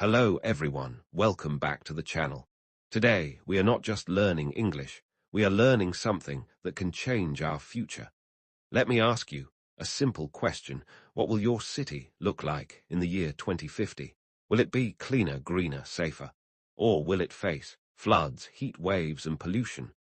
Hello everyone, welcome back to the channel. Today, we are not just learning English, we are learning something that can change our future. Let me ask you a simple question. What will your city look like in the year 2050? Will it be cleaner, greener, safer? Or will it face floods, heat waves, and pollution?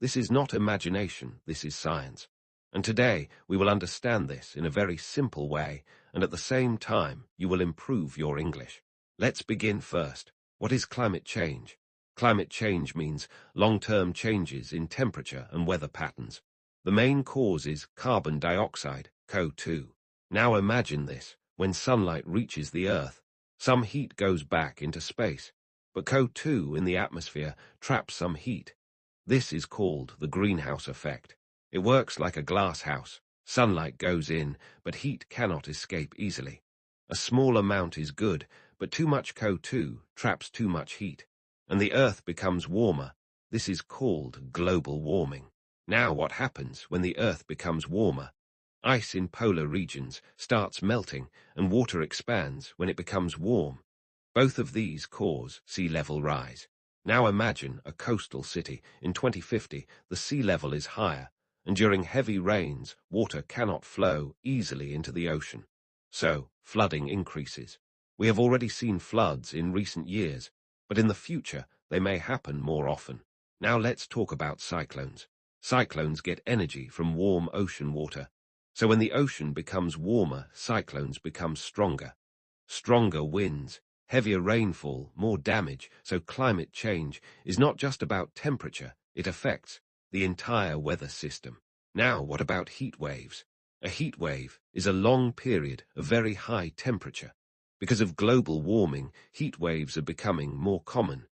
This is not imagination, this is science. And today, we will understand this in a very simple way, and at the same time, you will improve your English. Let's begin first. What is climate change? Climate change means long-term changes in temperature and weather patterns. The main cause is carbon dioxide, CO2. Now imagine this. When sunlight reaches the Earth, some heat goes back into space, but CO2 in the atmosphere traps some heat. This is called the greenhouse effect. It works like a glass house. Sunlight goes in, but heat cannot escape easily. A small amount is good, but too much CO2 traps too much heat, and the Earth becomes warmer. This is called global warming. Now what happens when the Earth becomes warmer? Ice in polar regions starts melting, and water expands when it becomes warm. Both of these cause sea level rise. Now imagine a coastal city. In 2050, the sea level is higher, and during heavy rains, water cannot flow easily into the ocean. So, flooding increases. We have already seen floods in recent years, but in the future, they may happen more often. Now let's talk about cyclones. Cyclones get energy from warm ocean water. So when the ocean becomes warmer, cyclones become stronger. Stronger winds, heavier rainfall, more damage. So climate change is not just about temperature, it affects the entire weather system. Now, what about heat waves? A heat wave is a long period of very high temperature. Because of global warming, heat waves are becoming more common.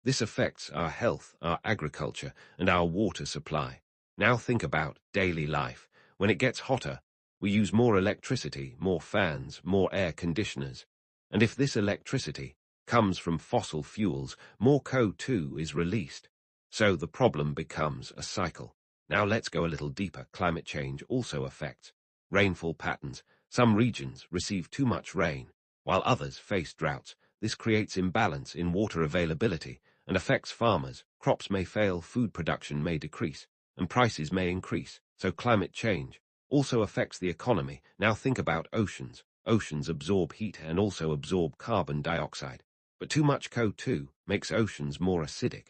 This affects our health, our agriculture, and our water supply. Now think about daily life. When it gets hotter, we use more electricity, more fans, more air conditioners. And if this electricity comes from fossil fuels, more CO2 is released. So the problem becomes a cycle. Now let's go a little deeper. Climate change also affects rainfall patterns. Some regions receive too much rain, while others face droughts. This creates imbalance in water availability and affects farmers. Crops may fail, food production may decrease, and prices may increase. So climate change also affects the economy. Now think about oceans. Oceans absorb heat and also absorb carbon dioxide. But too much CO2 makes oceans more acidic.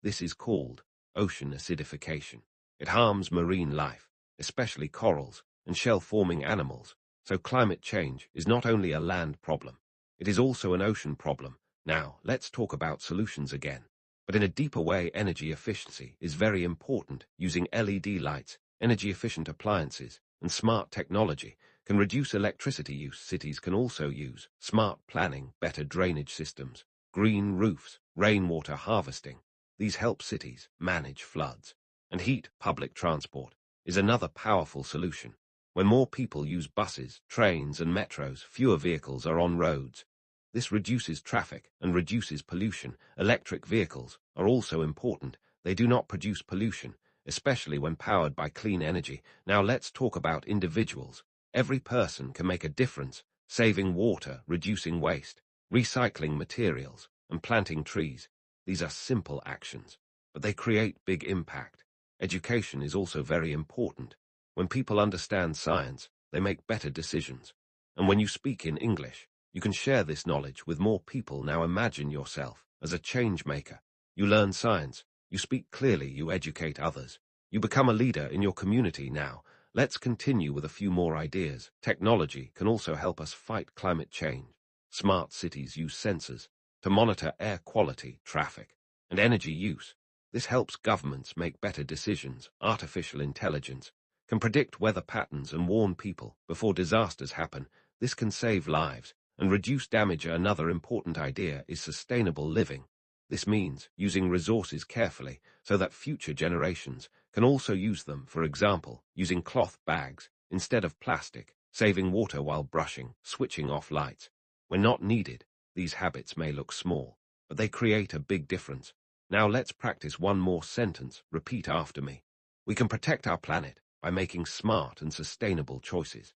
This is called ocean acidification. It harms marine life, especially corals and shell-forming animals. So climate change is not only a land problem, it is also an ocean problem. Now, let's talk about solutions again. But in a deeper way, energy efficiency is very important. Using LED lights, energy-efficient appliances, and smart technology can reduce electricity use. Cities can also use smart planning, better drainage systems, green roofs, rainwater harvesting. These help cities manage floods. And heat. Public transport is another powerful solution. When more people use buses, trains, and metros, fewer vehicles are on roads. This reduces traffic and reduces pollution. Electric vehicles are also important. They do not produce pollution, especially when powered by clean energy. Now let's talk about individuals. Every person can make a difference, saving water, reducing waste, recycling materials, and planting trees. These are simple actions, but they create big impact. Education is also very important. When people understand science, they make better decisions. And when you speak in English, you can share this knowledge with more people. Now imagine yourself as a change maker. You learn science, you speak clearly, you educate others. You become a leader in your community. Now, let's continue with a few more ideas. Technology can also help us fight climate change. Smart cities use sensors to monitor air quality, traffic, and energy use. This helps governments make better decisions. Artificial intelligence can predict weather patterns and warn people before disasters happen. This can save lives and reduce damage. Another important idea is sustainable living. This means using resources carefully so that future generations can also use them. For example, using cloth bags instead of plastic, saving water while brushing, switching off lights when not needed. These habits may look small, but they create a big difference. Now let's practice one more sentence. Repeat after me. We can protect our planet by making smart and sustainable choices.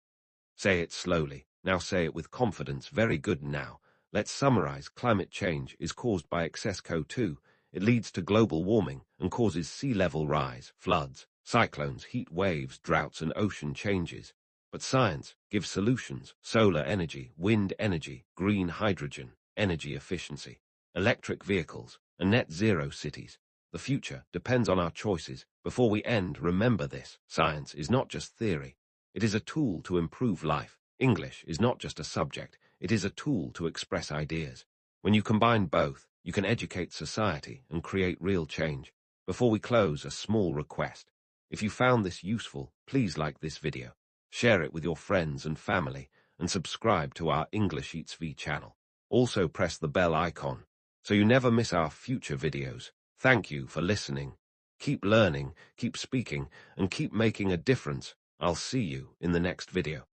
Say it slowly. Now say it with confidence. Very good. Now, Let's summarize. Climate change is caused by excess CO2. It leads to global warming and causes sea level rise, floods, cyclones, heat waves, droughts, and ocean changes. But science gives solutions: solar energy, wind energy, green hydrogen, energy efficiency, electric vehicles, and net zero cities. The future depends on our choices. Before we end, remember this: science is not just theory. It is a tool to improve life. English is not just a subject. It is a tool to express ideas. When you combine both, you can educate society and create real change. Before we close, a small request. If you found this useful, please like this video, share it with your friends and family, and subscribe to our EnglishEatsV channel. Also press the bell icon so you never miss our future videos. Thank you for listening. Keep learning, keep speaking, and keep making a difference. I'll see you in the next video.